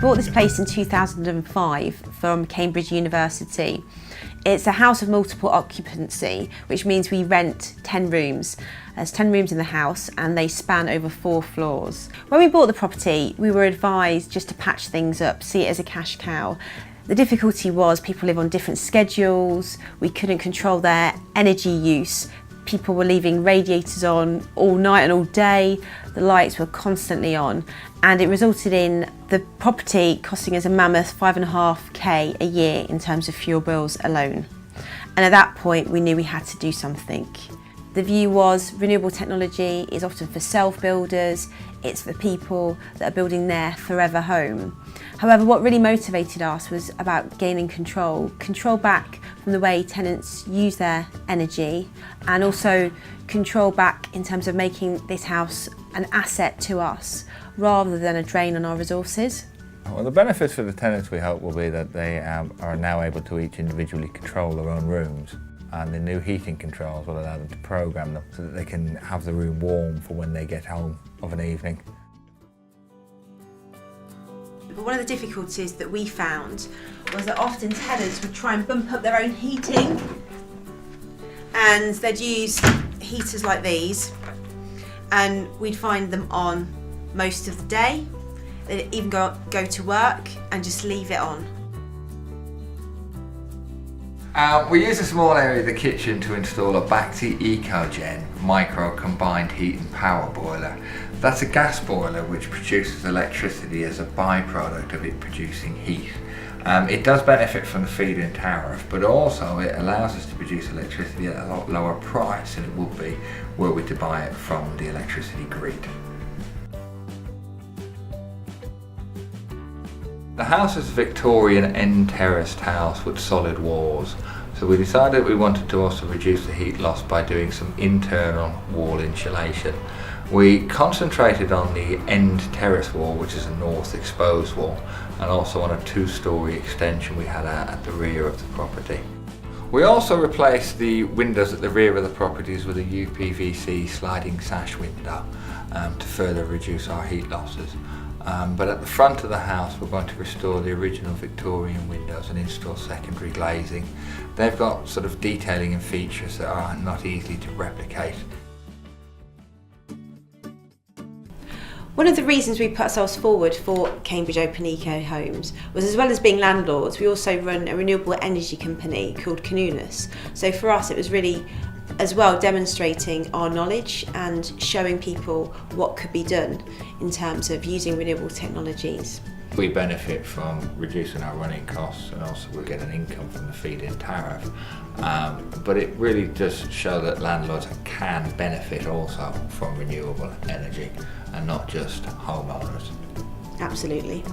bought this place in 2005 from Cambridge University. It's a house of multiple occupancy, which means we rent 10 rooms. There's 10 rooms in the house and they span over 4 floors. When we bought the property, we were advised just to patch things up, see it as a cash cow. The difficulty was people live on different schedules, we couldn't control their energy use. People were leaving radiators on all night and all day, the lights were constantly on, and it resulted in the property costing us a mammoth £5.5k a year in terms of fuel bills alone. And at that point we knew we had to do something. The view was renewable technology is often for self-builders, it's for people that are building their forever home. However, what really motivated us was about gaining control back from the way tenants use their energy, and also control back in terms of making this house an asset to us rather than a drain on our resources. Well, the benefits for the tenants, we hope, will be that they are now able to each individually control their own rooms, and the new heating controls will allow them to program them so that they can have the room warm for when they get home of an evening. But one of the difficulties that we found was that often tenants would try and bump up their own heating, and they'd use heaters like these, and we'd find them on most of the day. They'd even go to work and just leave it on. We use a small area of the kitchen to install a Bacti EcoGen micro combined heat and power boiler. That's a gas boiler which produces electricity as a byproduct of it producing heat. It does benefit from the feed-in tariff, but also it allows us to produce electricity at a lot lower price than it would be were we to buy it from the electricity grid. The house is a Victorian end terraced house with solid walls, so we decided we wanted to also reduce the heat loss by doing some internal wall insulation. We concentrated on the end terrace wall, which is a north exposed wall, and also on a 2-storey extension we had at the rear of the property. We also replaced the windows at the rear of the properties with a UPVC sliding sash window to further reduce our heat losses. But at the front of the house we're going to restore the original Victorian windows and install secondary glazing. They've got sort of detailing and features that are not easy to replicate. One of the reasons we put ourselves forward for Cambridge Open Eco Homes was, as well as being landlords, we also run a renewable energy company called Canunus. So for us it was really as well demonstrating our knowledge and showing people what could be done in terms of using renewable technologies. We benefit from reducing our running costs, and also we get an income from the feed-in tariff. But it really does show that landlords can benefit also from renewable energy and not just homeowners. Absolutely.